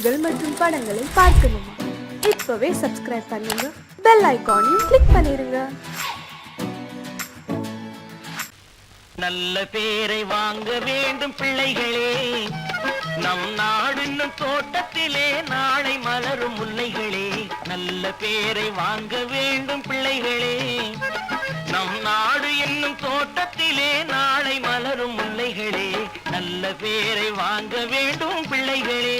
பாடல்கள் மற்றும் படங்களை பார்க்கணுமா? இப்பவே சப்ஸ்கிரைப் பண்ணுங்க, பெல் ஐகானையும் கிளிக் பண்ணிருங்க. நல்ல பேரை வாங்க வேண்டும் பிள்ளைகளே, நம் நாடு என்னும் தோட்டத்திலே நாளை மலரும் முல்லைகளே. நல்ல பேரை வாங்க வேண்டும் பிள்ளைகளே, நம் நாடு என்னும் தோட்டத்திலே நாளை மலரும் முல்லைகளே. நல்ல பேரை வாங்க வேண்டும் பிள்ளைகளே.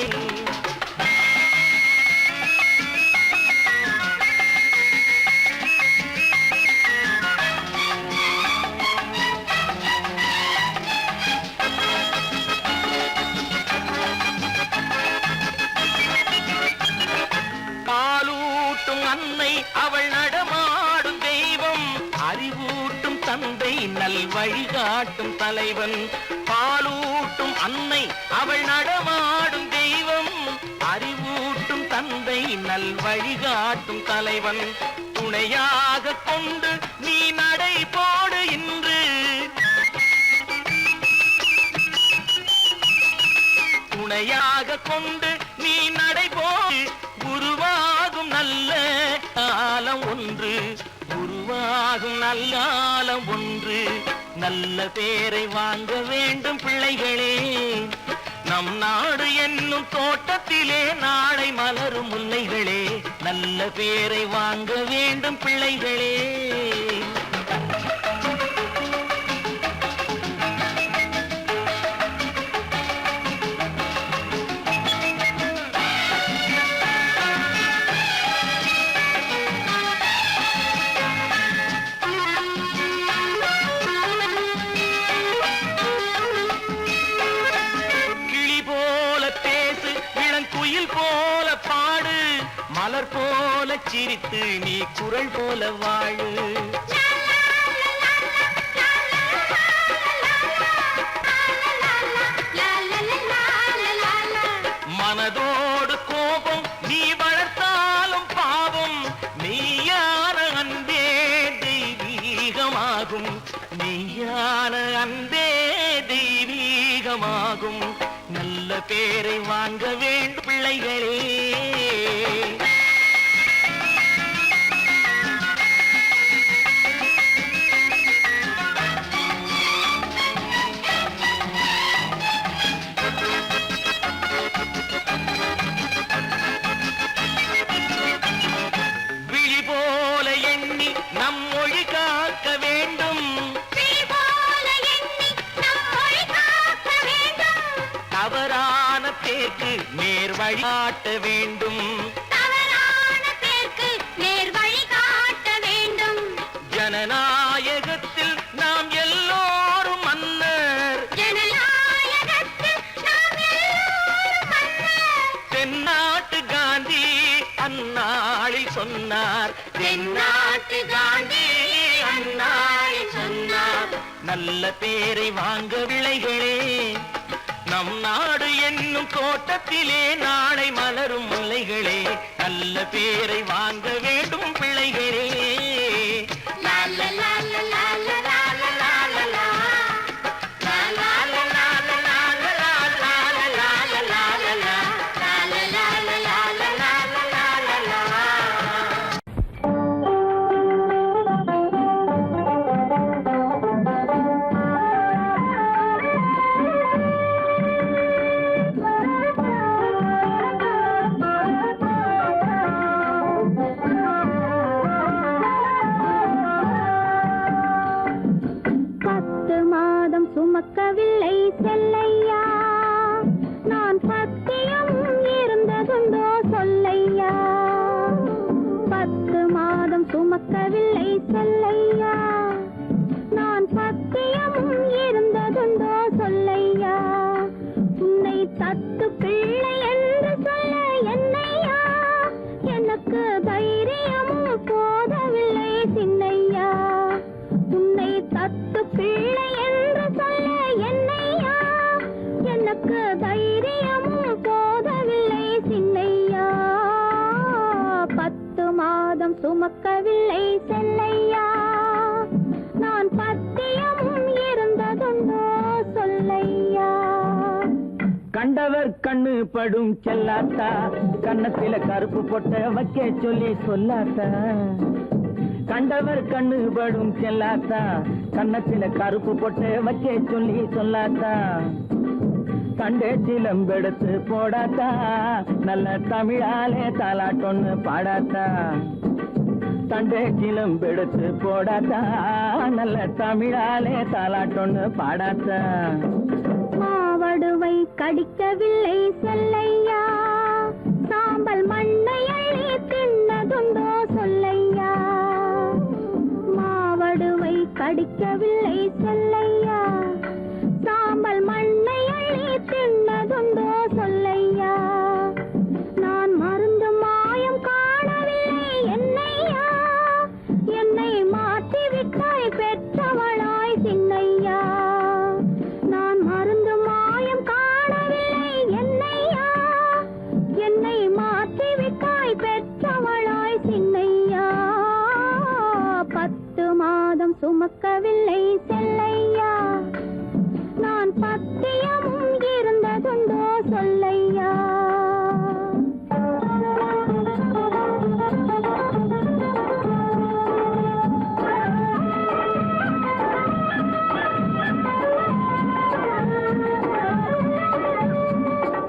அன்னை அவள் நடமாடும் தெய்வம், அறிவூட்டும் தந்தை நல் வழிகாட்டும் தலைவன். பாலூட்டும் அன்னை அவள் நடமாடும் தெய்வம், அறிவூட்டும் தந்தை நல் வழிகாட்டும் தலைவன். துணையாக கொண்டு நீ நடை போடு இன்று, துணையாக கொண்டு நீ நடை போடு. உருவாகும் நல்ல காலம் ஒன்று, உருவாகும் நல்ல காலம் ஒன்று. நல்ல பேரை வாங்க வேண்டும் பிள்ளைகளே, நம் நாடு என்னும் தோட்டத்திலே நாளை மலரும் முல்லைகளே. நல்ல பேரை வாங்க வேண்டும் பிள்ளைகளே. போல பாடு, மலர் போல சிரித்து நீ குரல் போல வாழு. மனதோடு கோபம் நீ வளர்த்தாலும் பாவம், மெய்யான அன்பே தெய்வீகமாகும், மெய்யான அன்பே தெய்வீகமாகும். நல்ல பேரை வாங்க வேண்டும் பிள்ளைகளே. விழி போல எண்ணி நம் மொழி காக்க வேண்டும், தவறான பேருக்கு நேர் வழி காட்ட வேண்டும், தவறான பேருக்கு நேர் வழி காட்ட வேண்டும். ஜனநாயகத்தில் நாம் எல்லோரும் மன்னர், ஜனநாயகத்தில் நாம் எல்லோரும் மன்னர். தென்னாட்டு காந்தி அந்நாளில் சொன்னார், தென்னாட்டு காந்தி அந்நாளில் சொன்னார். நல்ல பேரை வாங்க பிள்ளைகளே, நம் நாடு என்னும் தோட்டத்திலே நாளை மலரும் முல்லைகளே. நல்ல பேரை வாங்க வேண்டும் பிள்ளைகளே. சுமக்கவில்லை செல்லையா, நான் சத்தியம் இருந்ததுண்டோ சொல்லையா. 10 மாதம் சுமக்கவில்லை செல்லையா, நான் சத்தியம் இருந்ததுண்டோ சொல்லையா. உன்னை தத்து பிள்ளை என்று சொல்ல என்னையா, எனக்கு தைரியமும் போதவில்லை சின்னையா. உன்னை தத்து பிள்ளை என்று சொல்ல என்னையா, எனக்கு தைரியமும் போதவில்லை சின்னையா. 10 மாதம் சுமக்கவில்லை செல்லையா, நான் பத்தியமும் இருந்ததுண்டோ சொல்லையா. கண்டவர் கண்ணு படும் செல்லாத்தா கண்ணத்தில கருப்பு பொட்ட வைக்க சொல்லி சொல்லாத்தா கண்டவர் கண்ணு படும் செல்லாத்தா கண்ணத்தில கருப்பு பொட்ட வைக்க சொல்லி சொல்லாத்தா கண்டே சிலம்பெடுத்து போடாத்தா நல்ல தமிழாலே தாலாட்டொன்னு பாடாத்தா தண்டே சிலம்பெடுத்து போடாத்தா நல்ல தமிழாலே தாலாட்டொன்னு பாடாத்தா மாவடுவை கடிக்கவில்லை செல்லையா சாம்பல் மண்ணை அள்ளி தின்னதுண்டோ சொல்லையா மாவடுவை கடிக்கவில்லை செல்லையா சாம்பல் மண்ணை அள்ளி தின்னதுண்டோ சொல்லையா நான் மருந்து மாயம் காணவில்லை என்னையா என்னை மாற்றி விட்டாய் பெற்றவளாய் சின்னையா நான் மருந்து மாயம் காணவில்லை என்னையா என்னை மாற்றி விட்டாய் பெற்றவளாய் சின்னையா 10 மாதம் சுமக்கவில்லை செல்லையா நான் பத்தியமும் இருந்ததுண்டோ சொல்லையா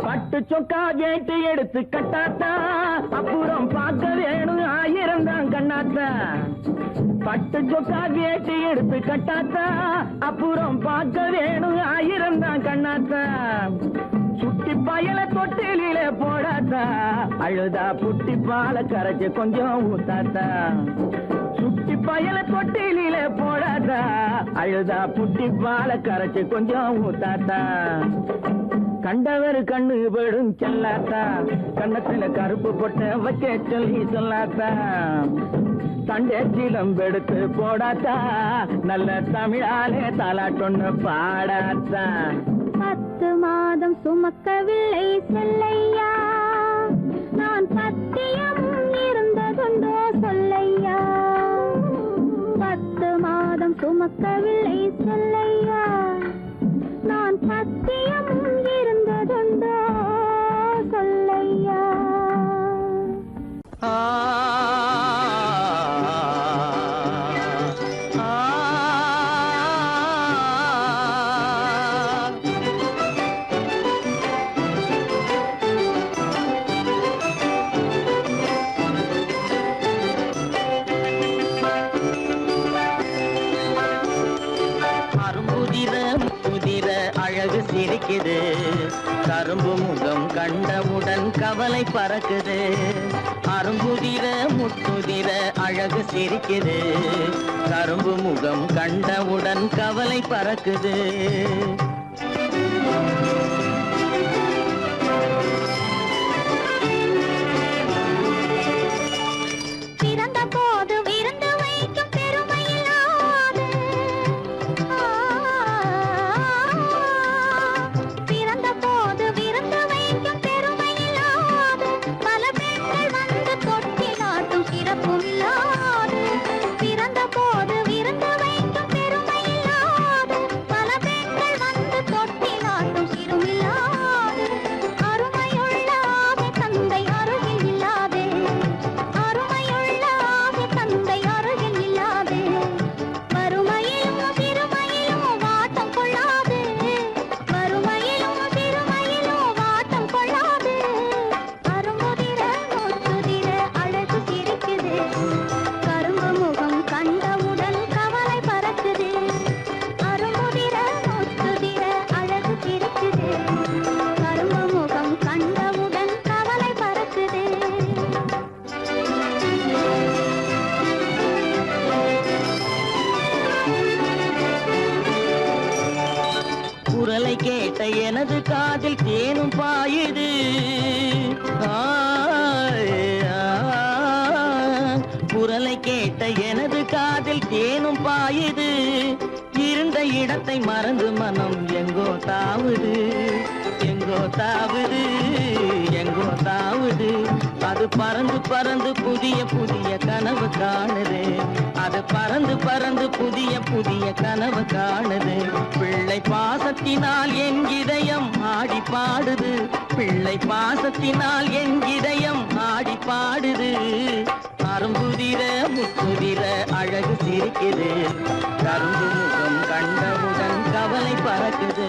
பட்டு சொக்கா கேட்டு எடுத்து கட்டாத்தா அப்புறம் பார்க்க வேணும் 1000 தான் கண்ணாத்தா பட்டு சொக்கா கேட்டு எடுத்து கட்டாத்தா அப்புறம் பார்க்க வேணும் 1000 தான் கண்ணாத்தா சுட்டி பயல தொட்டிலே போடாத்தா அழுதா புட்டி பால கரைச்சு கொஞ்சம் ஊத்தாத்தா சுட்டி பயல தொட்டிலே போடாத்தா அழுதா புட்டி பால கரைச்சு கொஞ்சம் ஊத்தாத்தா கண்டவர் கண்ணு படும் செல்லாத்தா கண்ணத்துல கருப்பு பொட்ட வைக்க சொல்லி சொல்லாத்தா தண்டே சிலம்பெடுத்து போடாத்தா நல்ல தமிழாலே தாலாட்டொன்னு பாடாத்தா 10 மாதம் சுமக்கவில்லை செல்லையா நான் பத்தியமும் இருந்ததுண்டோ சொல்லையா 10 மாதம் சுமக்கவில்லை செல்லையா நான் பத்தியமும் இருந்ததுண்டோ சொல்லையா அழகு சிரிக்குது கரும்பு முகம் கண்டவுடன் கவலை பறக்குது அரும்புதிர முத்துதிர அழகு சிரிக்குது கரும்பு முகம் கண்டவுடன் கவலை பறக்குது குரலை கேட்ட எனது காதில் தேனும் பாயுது குரலை கேட்ட எனது காதில் தேனும் பாயுது இருந்த இடத்தை மறந்து மனம் எங்கோ தாவுது எங்கோ தாவுது எங்கோ தாவுது அது பறந்து பறந்து புதிய புதிய கனவு காணுது. அது பறந்து பறந்து புதிய புதிய கனவு காணுது. பிள்ளை பாசத்தினால் என் இதயம் ஆடி பாடுது. பிள்ளை பாசத்தினால் என் இதயம் ஆடி பாடுது. அரும்புதிர முத்துதிர அழகு சிரிக்குது. கரும்பு முகம் கண்டவுடன் கவலை பறக்குது.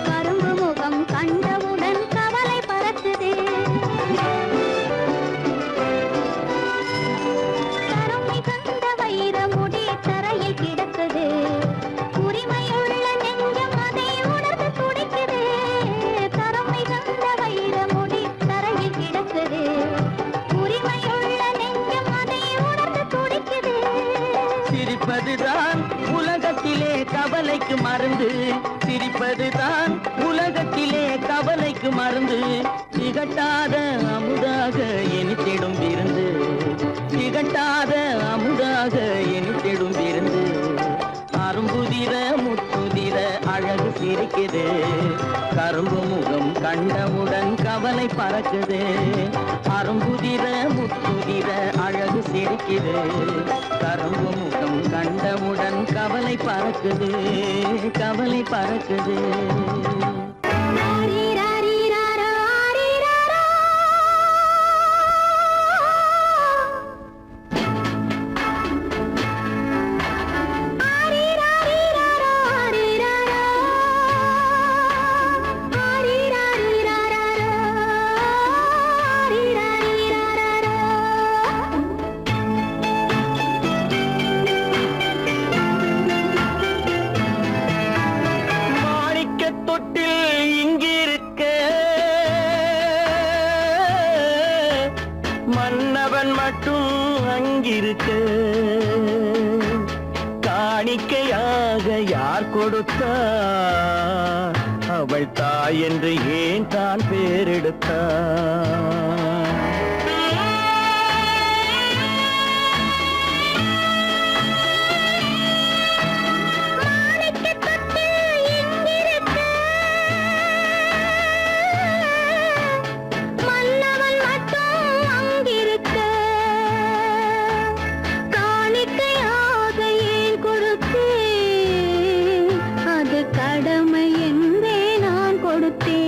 கரும்பு முகம் கண்டவுடன் கவலை பறக்குது. கருமை கண்ட வைர முடி தரையில் கிடக்குது. உரிமையுள்ள நெஞ்சம் அதை உணர்ந்து துடிக்குது. கருமை கண்ட வைர முடி தரையில் கிடக்குது. உரிமையுள்ள நெஞ்சம் அதை உணர்ந்து துடிக்குது. சிரிப்பதுதான் உலகத்திலே கவலைக்கு மருந்து. சிரிப்பதுதான் உலகத்திலே கவலைக்கு மருந்து. திகட்டாத அமுதாக இனித்திடும் விருந்து. திகட்டாத அமுதாக இனித்திடும் விருந்து. அரும்புதிர முத்துதிர அழகு சிரிக்குது. கரும்பு முகம் கண்டவுடன் கவலை பறக்குது. அரும்புதிர முத்துதிர அழகு சிரிக்குது. கரும்பு முகம் கண்டவுடன் கவலை பறக்குது. கவலை பறக்குது. மன்னவன் மட்டும் அங்கிருக்க. காணிக்கையாக யார் கொடுத்தார்? அவள் தாய் என்று ஏன் தான் பேரெடுத்தார்? கடமை என்றே நான் கொடுத்தேன்.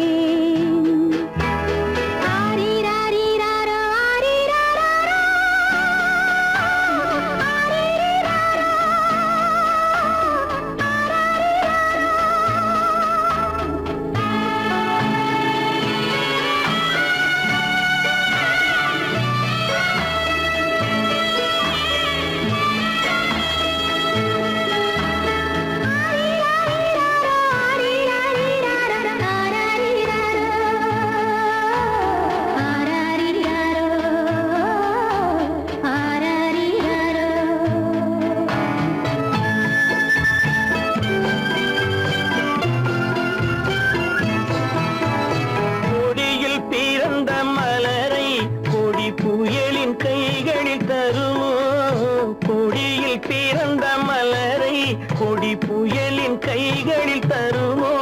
கொடி புயலின் கைகளில் தருமோ?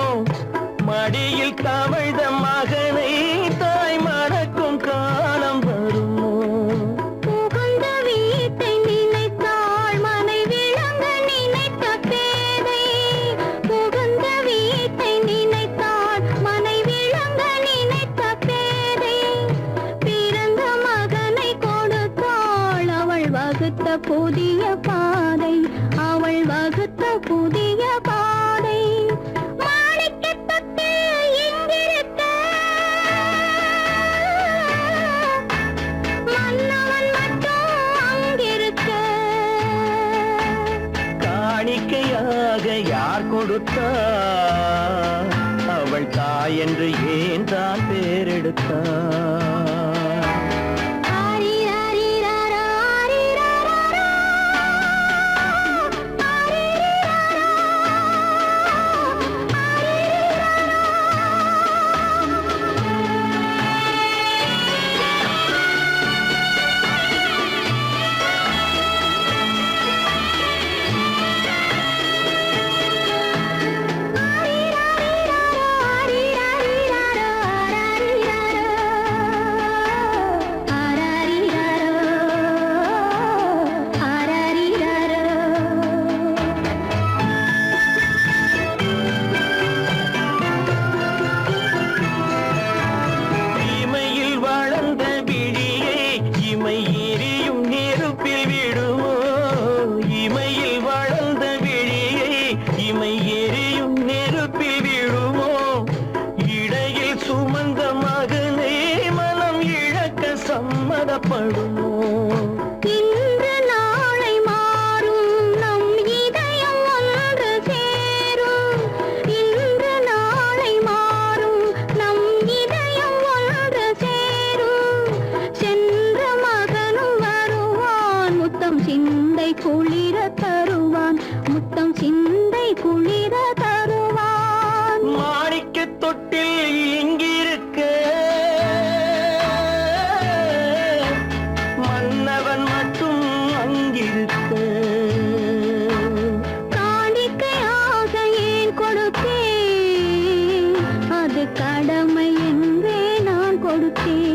மடியில் தவழ்ந்த மகனை தாய் மணக்கும் காலம் வருமோ? புகுந்த வீட்டை நினைத்தாள் மனை விளங்க நினைத்த பேதை. புகுந்த வீட்டை நினைத்தாள் மனை விளங்க நினைத்த பேதை. பிறந்த மகனை கொடுத்தாள் அவள் வகுத்த புதிய பாதை. அவள் வகுத்த புதிய பாதை. மாணிக்கத்தட்டு இங்கிருக்க மன்னவன் மட்டும் அங்கிருக்க. காணிக்கையாக யார் கொடுத்தார்? அவள் தாய் என்று ஏன் தான் பேரெடுத்தார்? கடமை என்றே நான் கொடுத்தேன்.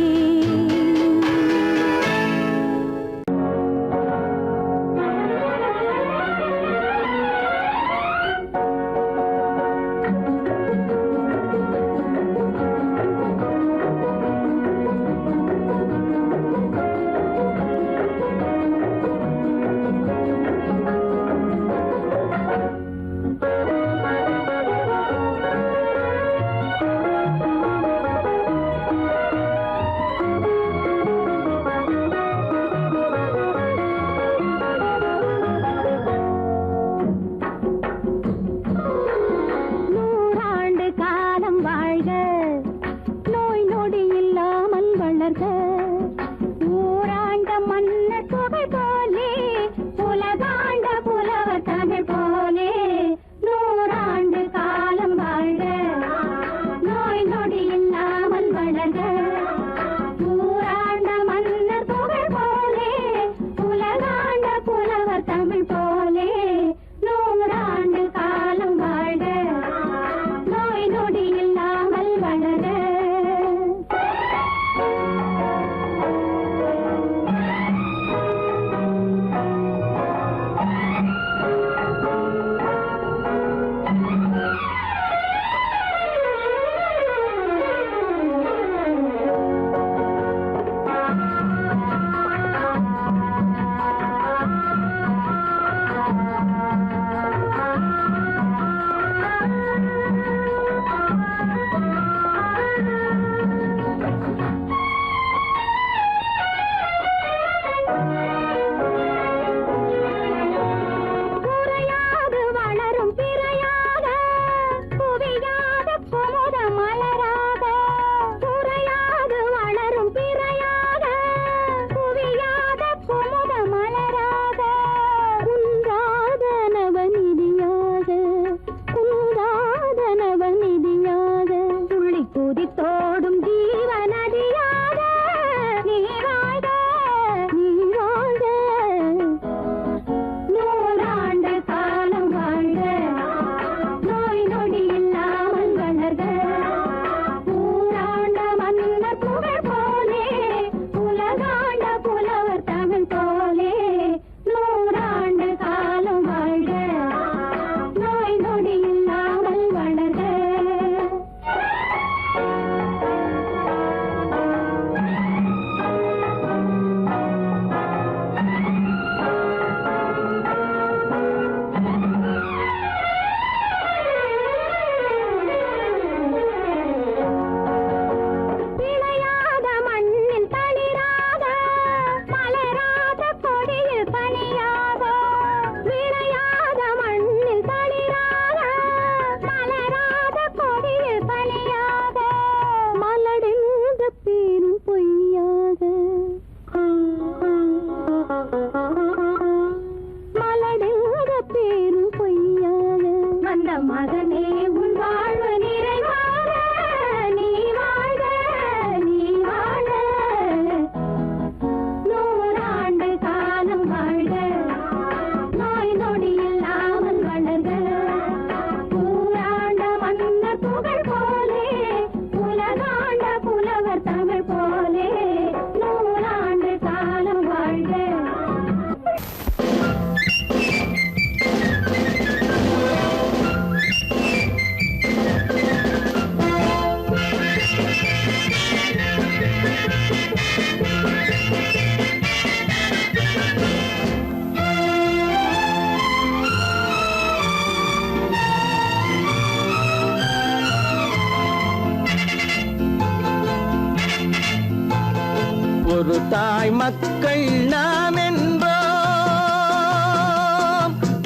ஒரு தாய் மக்கள் நாம் என்போம்,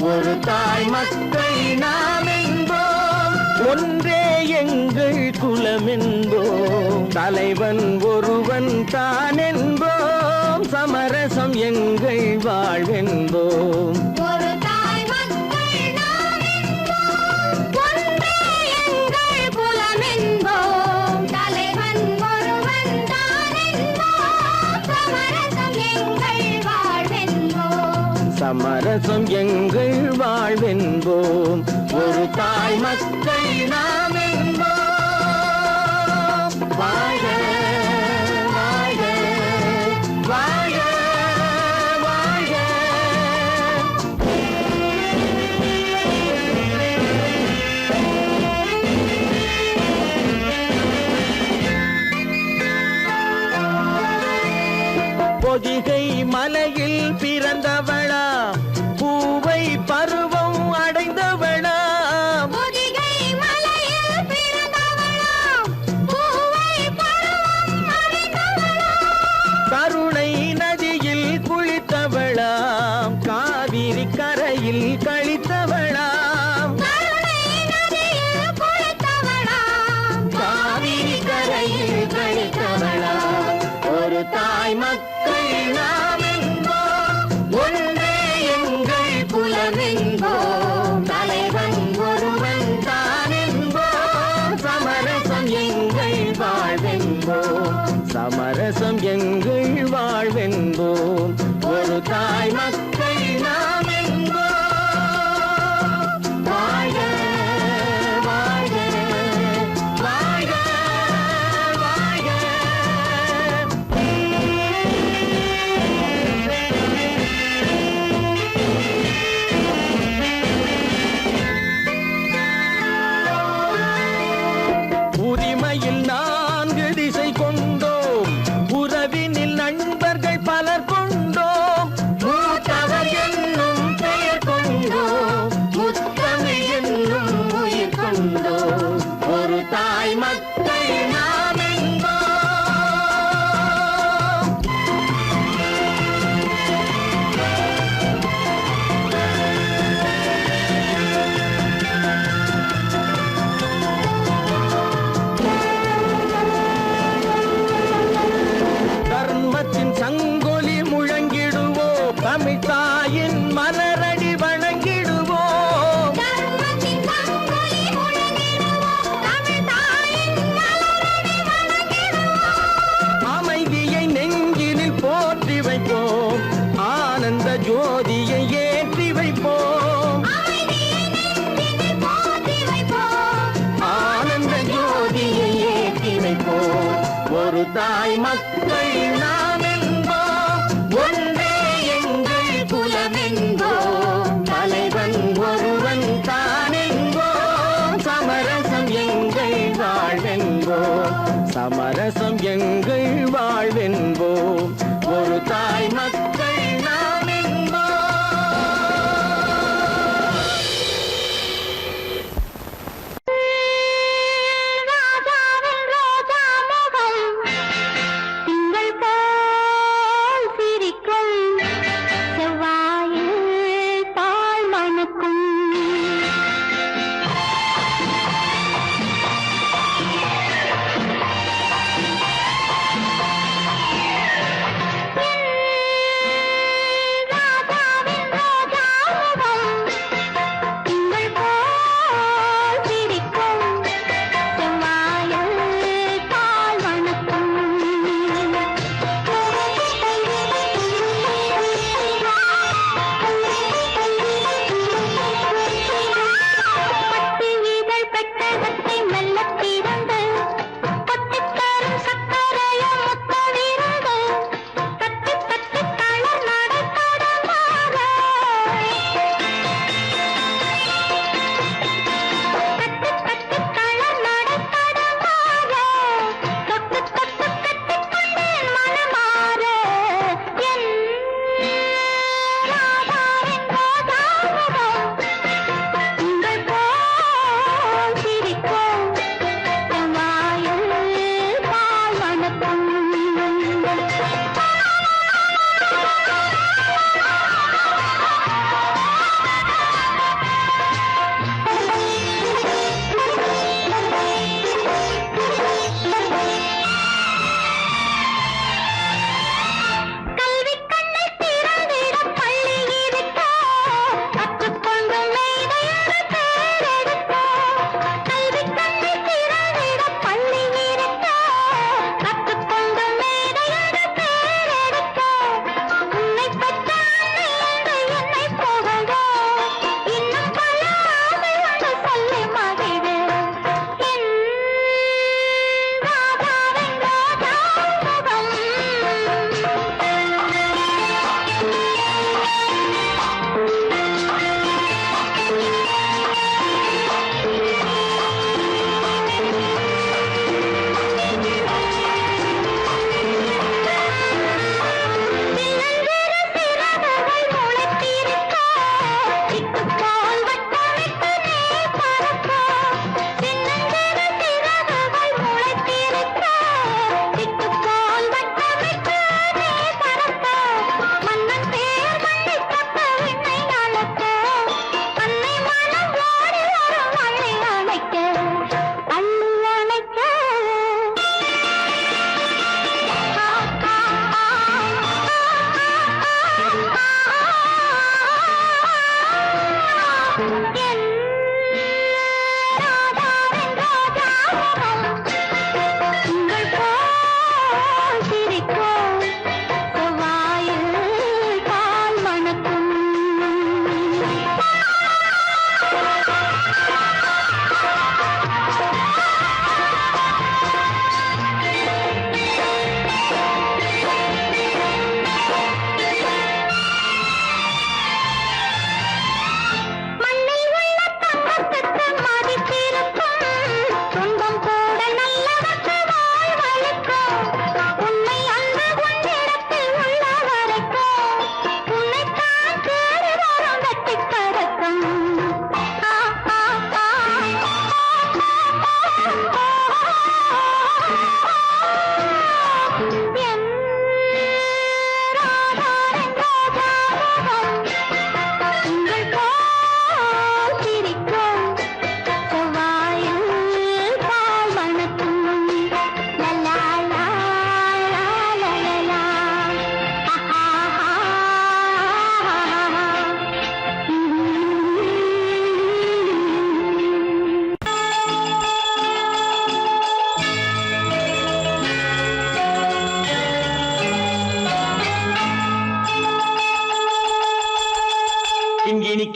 ஒரு தாய் மக்கள் நாம் என்போம், ஒன்றே எங்கள் குலம் என்போம், தலைவன் ஒருவன் தான் என்போம், சமரசம் எங்கள் வாழ்வென்போம். சமரசம் எங்கள் வாழ்வென்போம், ஒரு தாய் மக்கள் நாம் என்போம். தாய் மக்கள் நாம் என்போம் ஒன்றே எங்கள் குலம் என்போம் தலைவன் ஒருவன் தான் என்போம் சமரசம் எங்கள் வாழ்வென்போம் சமரசம் எங்கள் வாழ்வென்போம் ஒரு தாய் மக்கள் நாம் என்போம் வாழ்க வாழ்க வாழ்க வாழ்க உரிமையில் 4 திசை கொண்டோம் உறவினில் நண்பர்கள் பலர் கொண்டோம் மூத்தவர் என்னும் பெயர் கொண்டோம் முத்தமிழ் என்னும் உயிர் கொண்டோம் ஒரு தாய் மக்கள் நாம் என்போம் தர்மத்தின் சங்கொலி முழங்கிடுவோம் தமிழ் தாயின் மலரடி வணங்கிடுவோம் அமைதியை நெஞ்சினில் போற்றி வைப்போம் ஆனந்த ஜோதியை ஏற்றி வைப்போம் ஆனந்த ஜோதியை ஏற்றி வைப்போம் ஒரு தாய் மக்கள் நாம் என்போம் ஒன்றே எங்கள் குலம் என்போம் தலைவன் ஒருவன் தான் என்போம் சமரசம் எங்கள் வாழ்வென்போம் சமரசம் எங்கள் வாழ்வென்போம் ஒரு தாய் மக்கள் நாம் என்போம் ராஜாவின் ரோஜா மகள் திங்கள் போல்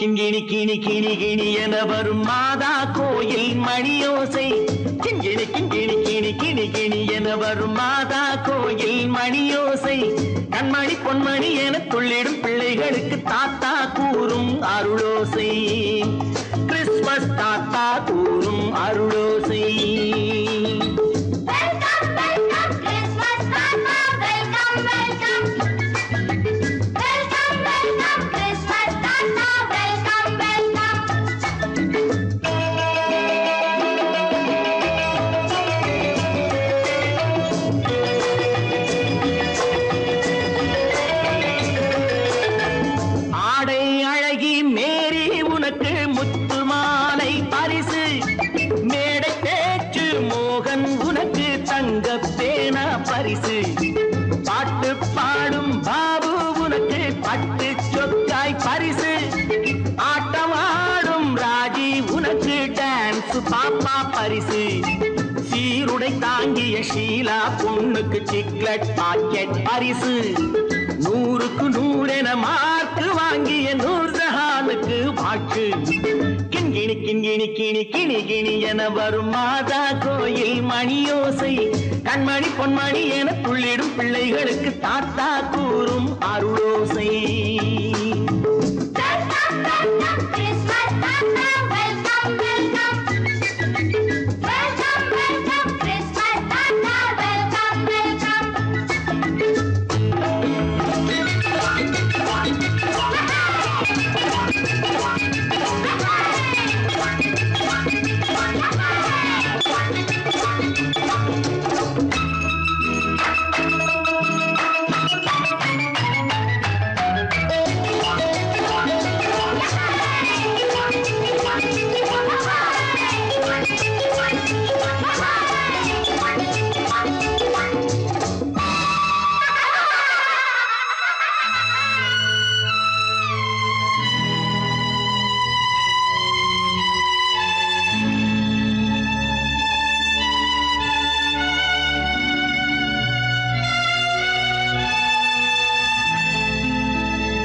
கிண்கிணி கிணி கிணி கிணி என வரும் மாதா கோயில் மணியோசை. கிண்கிணி கிண்கிணி கிணி கிணி கிணி என வரும் மாதா கோயில் மணியோசை. கண்மணி பொன்மணி என துள்ளிடும் பிள்ளைகளுக்கு தாத்தா கூறும் அருளோசை. கிறிஸ்மஸ் தாத்தா கூறும் அருளோசை. பாட்டு பாடும் பாபு உனக்கு பட்டு சொக்காய் பரிசு. ஆட்டமாடும் ராஜி உனக்கு டான்ஸ் பாப்பா பரிசு. சீருடை தாங்கிய ஷீலா பொண்ணுக்கு சிக்லெட் பாக்கெட் பரிசு. 100க்கு 100 என மார்க்கு வாங்கிய நூர்ஜஹானுக்கு வாக்கு. கிண்கிணி கிண்கிணி கிணி கிணி கிணி என வரும் மாதா கோயில் மணியோசை. கண்மணி பொன்மணி என துள்ளிடும் பிள்ளைகளுக்கு தாத்தா கூறும் அருளோசை.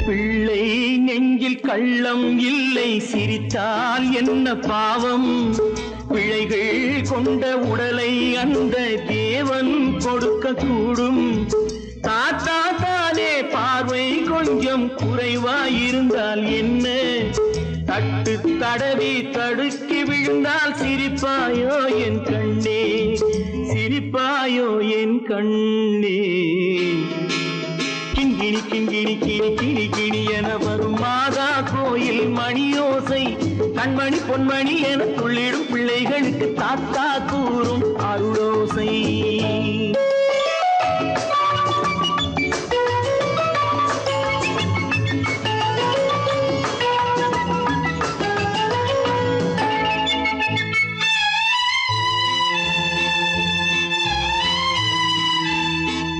பிள்ளை நெஞ்சில் கள்ளம் இல்லை, சிரித்தால் என்ன பாவம். பிழைகள் கொண்ட உடலை அந்த தேவன் கொடுக்க கூடும். தாத்தா தானே பார்வை கொஞ்சம் குறைவாயிருந்தால் என்ன? தட்டு தடவி தடுக்கி விழுந்தால் சிரிப்பாயோ என் கண்ணே, சிரிப்பாயோ என் கண்ணே. கிண்கிணி கிண்கிணி கிணி கிணி கிணி என வரும் மாதா கோயில் மணியோசை. கண்மணி பொன்மணி என துள்ளிடும் பிள்ளைகளுக்கு தாத்தா கூறும் அருளோசை.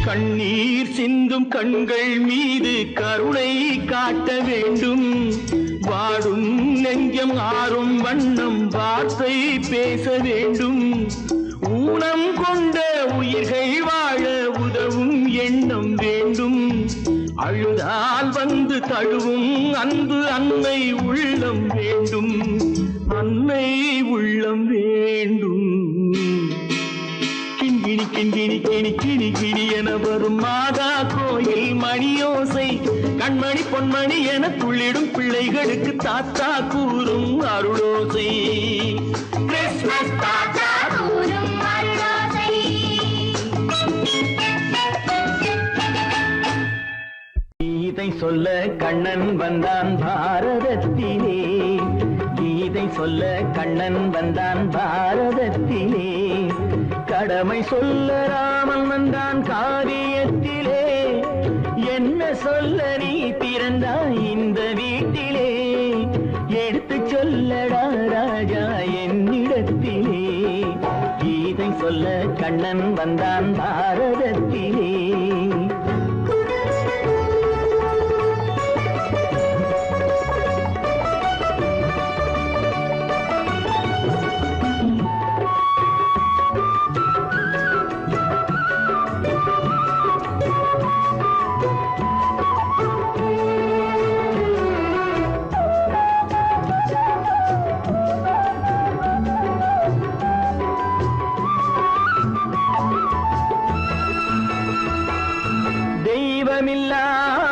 கண்ணீர் சிந்தும் கண்கள் மீது கருணை காட்ட வேண்டும். வாடும் நெஞ்சம் ஆறும் வண்ணம் வார்த்தை பேச வேண்டும். ஊனம் கொண்ட உயிர்கள் வாழ உதவும் எண்ணம் வேண்டும். அழுதால் வந்து தழுவும் அன்பு அன்னை உள்ளம் வேண்டும், அன்னை உள்ளம் வேண்டும். கிண்கிணி கிண்கிணி கிணி கிணி கிணி என வரும் மாதா கோயில் மணியோசை. கண்மணி பொன்மணி என துள்ளிடும் பிள்ளைகளுக்கு தாத்தா கூறும் அருளோசை. கிறிஸ்மஸ் தாத்தா கூறும் அருளோசை. கீதை சொல்ல கண்ணன் வந்தான் பாரதத்திலே. கீதை சொல்ல கண்ணன் வந்தான் பாரதத்திலே. கடமை சொல்ல ராமன் வந்தான் காரியத்திலே. என்ன சொல்ல நீ பிறந்தாய் இந்த வீட்டிலே? எடுத்து சொல்லடா ராஜா என்னிடத்திலே. கீதை சொல்ல கண்ணன் வந்தான் பாரதத்திலே. தெய்வமில்லா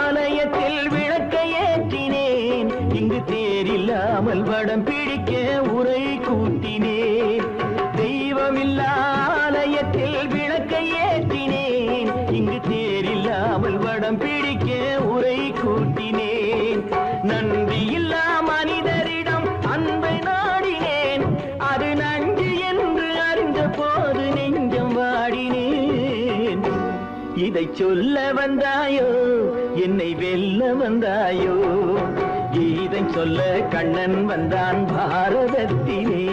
ஆலயத்தில் விளக்கை ஏற்றினேன், இங்கு தேரில்லாமல் வடம் பிடிக்க உரை கூட்டினேன். தெய்வமில்லா ஆலயத்தில் விளக்கை ஏற்றினேன், இங்கு தேரில்லாமல் வடம் பிடிக்க உரை கூட்டினேன். நன்றியில்லா மனிதரிடம் அன்பை நாடினேன், அது நன்றி என்று அறிந்த போது நெஞ்சம் வாடினேன். இதை சொல்ல வந்தாயோ, என்னை வெல்ல வந்தாயோ, இதை சொல்ல கண்ணன் வந்தான் பாரதத்திலே.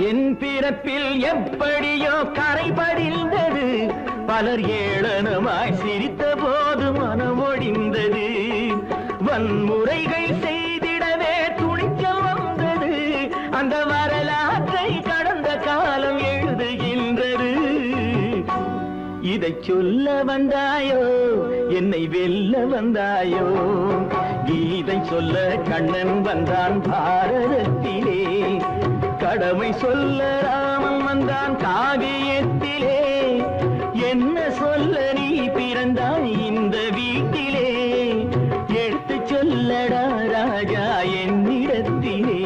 என் பிறப்பில் எப்படியோ கரை படிந்தது, பலர் ஏளனமாய் சிரித்த போது மனமொடிந்தது. வன்முறைகள் செய்திடவே துணிச்சல் வந்தது, அந்த வரலாற்றை கடந்த காலம் எழுதுகின்றது. இதை சொல்ல வந்தாயோ, என்னை வெல்ல வந்தாயோ, கீதை சொல்ல கண்ணன் வந்தான் பாரதத்திலே. கடமை சொல்ல ராமன் வந்தான் காவியத்திலே. என்ன சொல்ல நீ பிறந்தாய் இந்த வீட்டிலே, எடுத்து சொல்லடா ராஜா என்னிடத்திலே.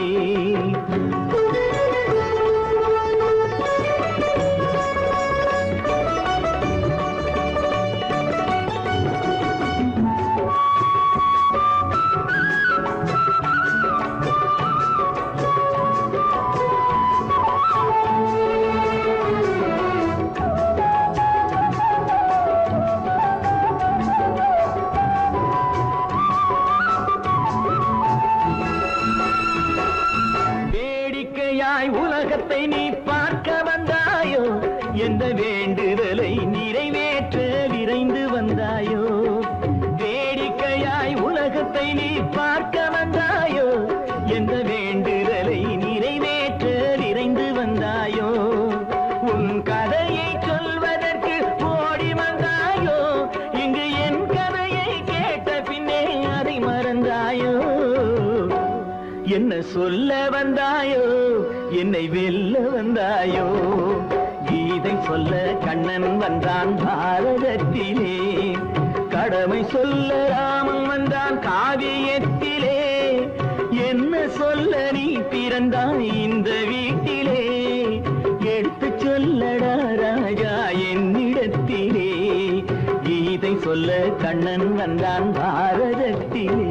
உலகத்தை நீ பார்க்க வந்தாயோ, எந்த வேண்டுதலை நிறைவேற்ற விரைந்து வந்தாயோ. வேடிக்கையாய் உலகத்தை நீ பார்க்க வந்தாயோ, எந்த வேண்டுதலை நிறைவேற்ற விரைந்து வந்தாயோ. உன் கதையை சொல்வதற்கு ஓடி வந்தாயோ, இங்கு என் கதையை கேட்ட பின்னே அதை மறந்தாயோ. என்ன சொல்ல வந்தாயோ, என்னை வெல்ல வந்தாயோ, கீதை சொல்ல கண்ணன் வந்தான் பாரதத்திலே. கடமை சொல்ல ராமன் வந்தான் காவியத்திலே. என்ன சொல்ல நீ பிறந்தாய் இந்த வீட்டிலே, எடுத்து சொல்லடா ராஜா என்னிடத்திலே. கீதை சொல்ல கண்ணன் வந்தான் பாரதத்திலே.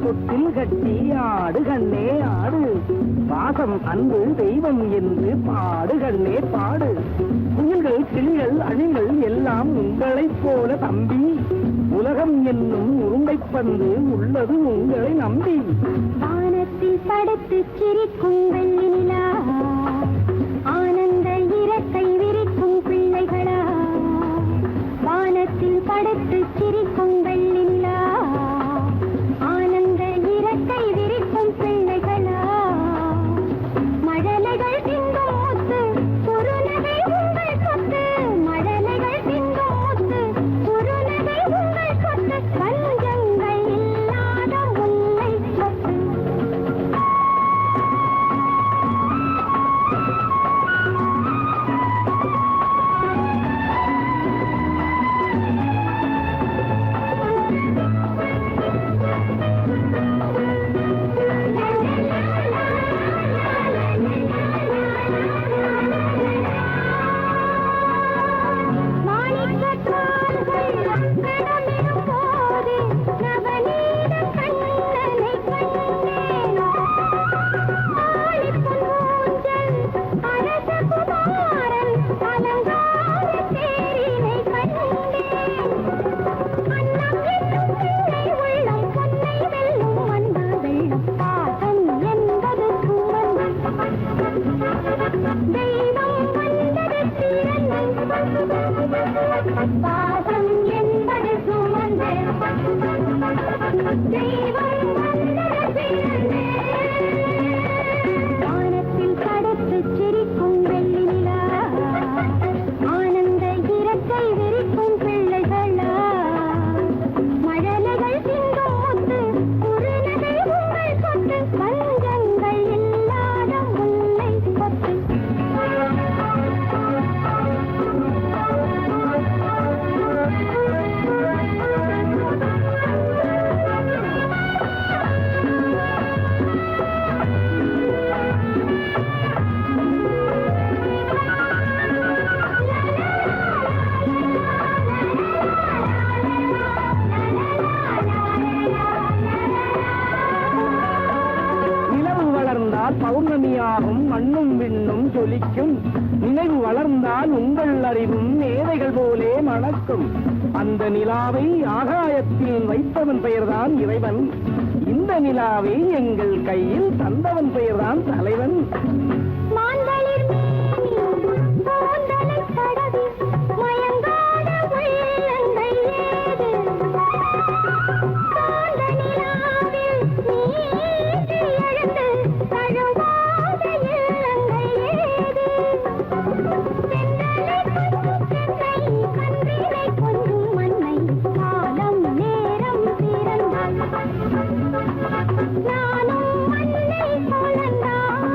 தொட்டில் கட்டி ஆடு கண்ணே ஆடு, பாசம் அன்பு தெய்வம் என்று பாடு கண்ணே பாடு. குயில்கள் கிளிகள் அணில்கள் எல்லாம் உங்களைப் போல தம்பி, உலகம் என்னும் உருண்டைப்பந்து உள்ளது உங்களை நம்பி. வானத்தில் படுத்து சிரிக்கும் வெள்ளி நிலா, ஆனந்த இறக்கை விரிக்கும் பிள்ளைகளா. வானத்தில் படுத்து சிரிக்கும் வெள்ளி நிலா, ஆனந்த இறக்கை விரிக்கும் பிள்ளைகளா. மழலைகள் திங்கும் முத்து குறுநகை உங்கள் சொத்து, மழலைகள் திங்கும் முத்து குறுநகை உங்கள் சொத்து, பஞ்சங்கள் இல்லாத முல்லை சொத்து. பாசம் என்பது சுமந்து தெய்வம் வந்தது பிறந்து. வானத்தில் படுத்து சிரிக்கும் வெள்ளி நிலா, ஆனந்த இறக்கை விரிக்கும் பிள்ளைகளா. மழலைகள் திங்கும் முத்து குறுநகை உங்கள் சொத்து, பஞ்சங்கள் இல்லாத முல்லை சொத்து. நிலவு வளர்ந்தால் பௌர்ணமியாகும், மண்ணும் விண்ணும் ஜொலிக்கும். நினைவு வளர்ந்தால் உங்கள் அறிவும் மேதைகள் போலே மணக்கும். அந்த நிலாவை ஆகாயத்தில் வைத்தவன் பெயர்தான் இறைவன், இந்த நிலாவை எங்கள் கையில் தந்தவன் பெயர்தான் தலைவன். மாந்தளிர் மேனி கூந்தலைத் தடவி மயங்காத உள்ளங்கள் ஏது? காந்த நிலாவில் நீட்டி எழுந்து தழுவாத இல்லங்கள் ஏது? தென்றலை கொஞ்சும் தென்னை, கன்றினை கொஞ்சும் மண்ணை, காலம் நேரம் பிறந்தால் நானும் மண்ணை போலந்தான்.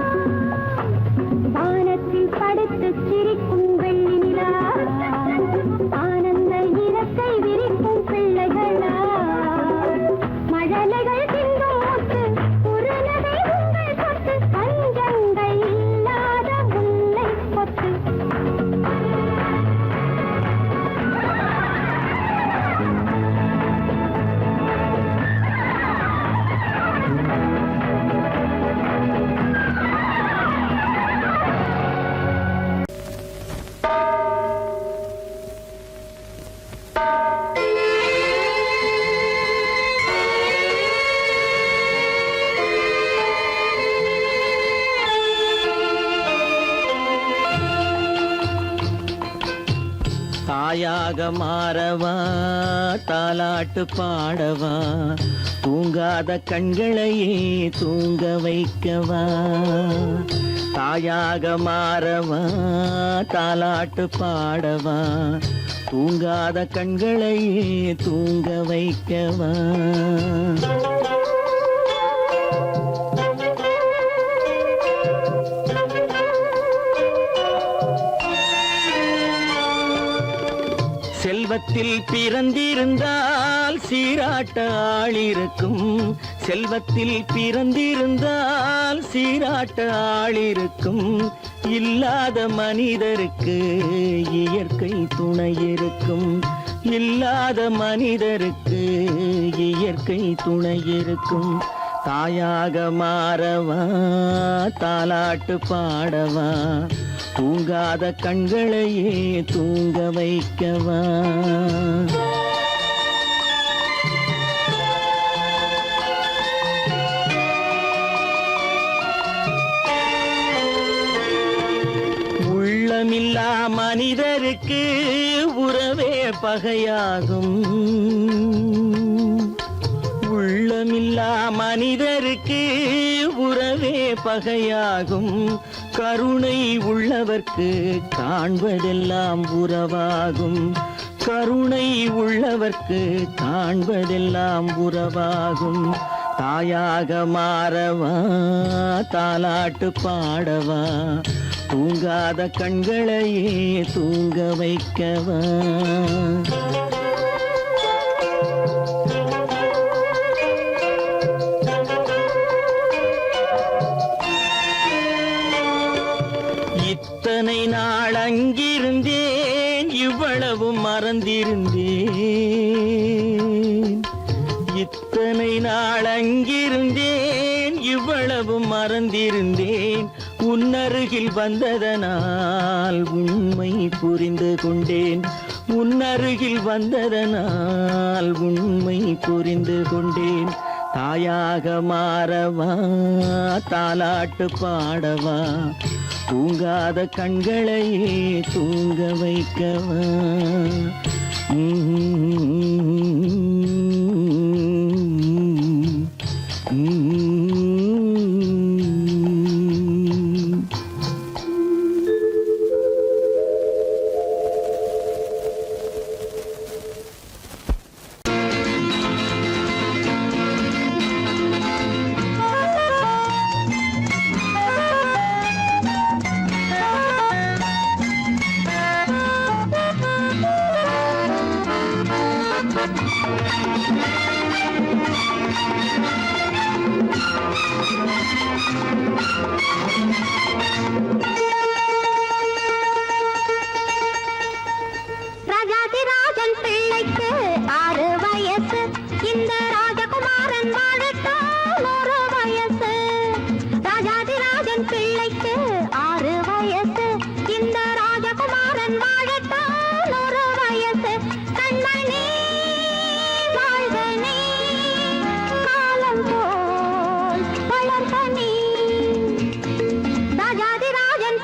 வானத்தில் படுத்து சிரிக்கும் வெள்ளி நிலா, ஆனந்த இறக்கை விரிக்கும் பிள்ளைகளா. மழலைகள் திங்கும் முத்து குறுநகை உங்கள் சொத்து, பஞ்சங்கள் இல்லாத முல்லை சொத்து. தாயாக மாறவா, தாலாட்டு பாடவா, தூங்காத கண்களையே தூங்க வைக்கவா. தாயாக மாறவா, தாலாட்டு பாடவா, தூங்காத கண்களையே தூங்க வைக்கவா. செல்வத்தில் பிறந்திருந்தால் சீராட்ட ஆள் இருக்கும், செல்வத்தில் பிறந்திருந்தால் சீராட்ட ஆள் இருக்கும். இல்லாத மனிதருக்கு இயற்கை துணை இருக்கும், இல்லாத மனிதருக்கு இயற்கை துணை இருக்கும். தாயாக மாறவா தாலாட்டு பாடவா தூங்காத கண்களையே தூங்க வைக்கவா. உள்ளமில்லா மனிதருக்கு உறவே பகையாகும். உள்ளமில்லா மனிதருக்கு உறவே பகையாகும். கருணை உள்ளவர்க்கு காண்பதெல்லாம் உறவாகும். கருணை உள்ளவர்க்கு காண்பதெல்லாம் உறவாகும். தாயாக மாறவா தாலாட்டு பாடவா தூங்காத கண்களையே தூங்க வைக்கவா. இத்தனை நாள் அங்கிருந்தேன் இவ்வளவு மறந்திருந்தேன். இத்தனை நாள் அங்கிருந்தேன் இவ்வளவு மறந்திருந்தேன். உன்னருகில் வந்ததனால் உண்மை புரிந்து கொண்டேன். உன்னருகில் வந்ததனால் உண்மை புரிந்து கொண்டேன். தாயாக மாறவா தாலாட்டு பாடவா தூங்காத கண்களையே தூங்க வைக்கவா. ராஜாதிராஜன் பிள்ளைக்கு 6 வயசு. இந்த ராஜகுமாரன் வாழட்டும் 100 வயசு. ராஜாதிராஜன் பிள்ளைக்கு 6 வயசு. இந்த ராஜகுமாரன் வாழட்டும் 100 வயசு. கண்மணி வாழ்க நீ காலம் போல் வளர்க நீ. ராஜாதிராஜன்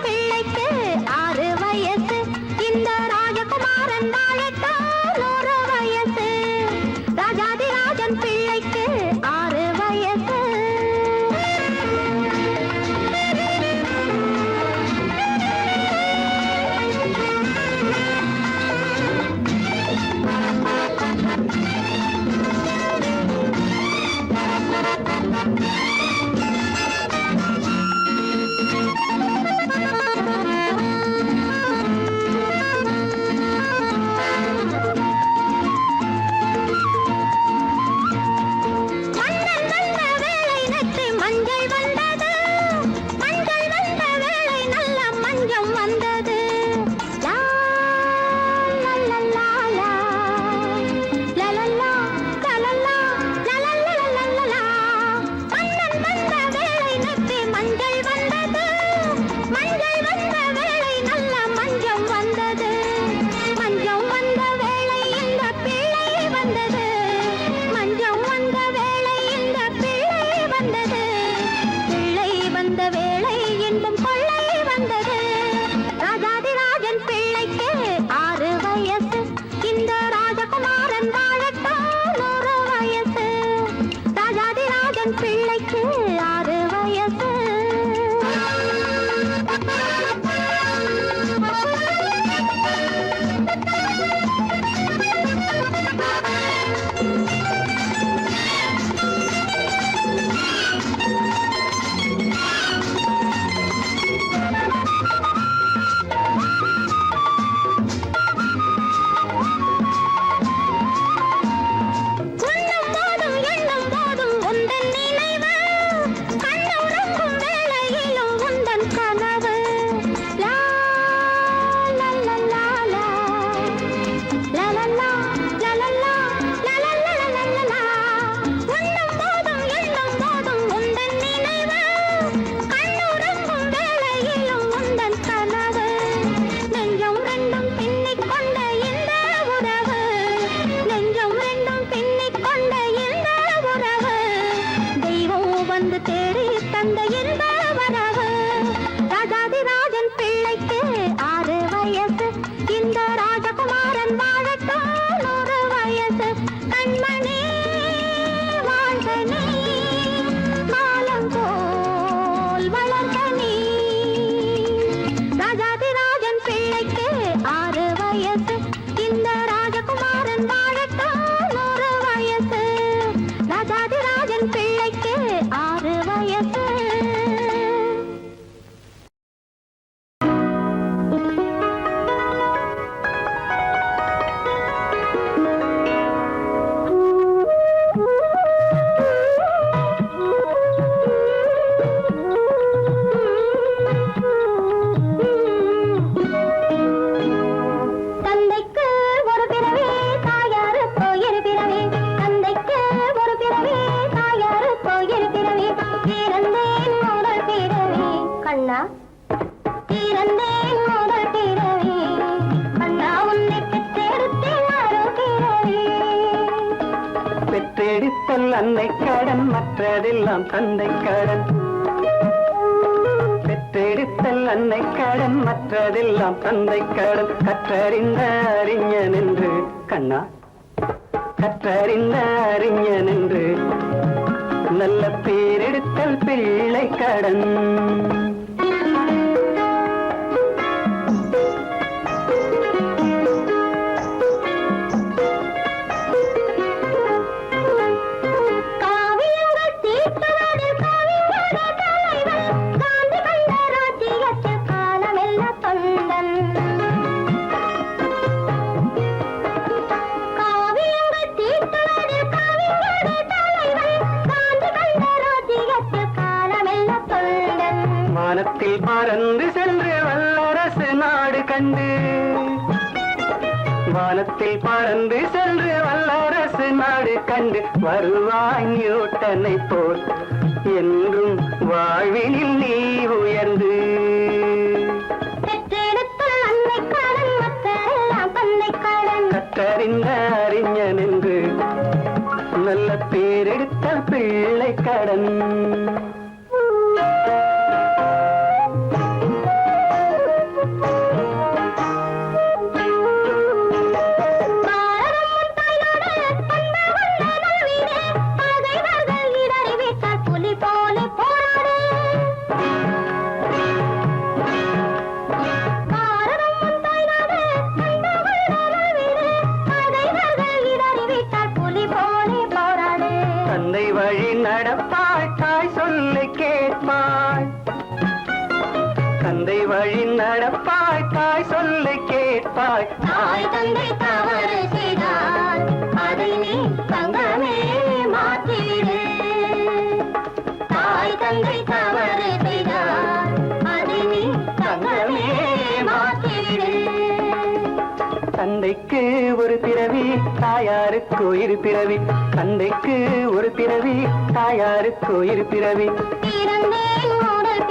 அன்னை கடன் மற்றதெல்லாம் தந்தை கடன் பெற்றெடுத்தல் அன்னை கடன் மற்றதெல்லாம் தந்தை கடன் கற்றறிந்த அறிஞன் என்று கண்ணா கற்றறிந்த அறிஞன் என்று நல்ல பேரெடுத்தல் பிள்ளை கடன் வானத்தில் பறந்து சென்று வல்லரசு நாடு கண்டு வானத்தில் பறந்து சென்று வல்லரசு நாடு கண்டு வருவாய் நியூட்டனை போல் என்றும் வாழ்வினில் நீ உயர்ந்து கற்றறிந்த அறிஞன் என்று நல்ல பேரெடுத்த பிள்ளை கடன் தந்தை வழி நடப்பாய் தாய் சொல்லை கேட்பாய் தந்தை வழி நடப்பாய் தாய் சொல்லை கேட்பாய் தாய் தந்தை தவறு செய்தால் அதை நீ தங்கமே மாற்றிடு தாய் தந்தை தவறு செய்தால் அதை நீ தங்கமே மாற்றிடு தந்தைக்கு ஒரு பிறவி தாயாருக்கு இரு பிறவி தந்தைக்கு ஒரு பிறவி தாயாருக்கு இரு பிறவி பிறந்தேன் முதல்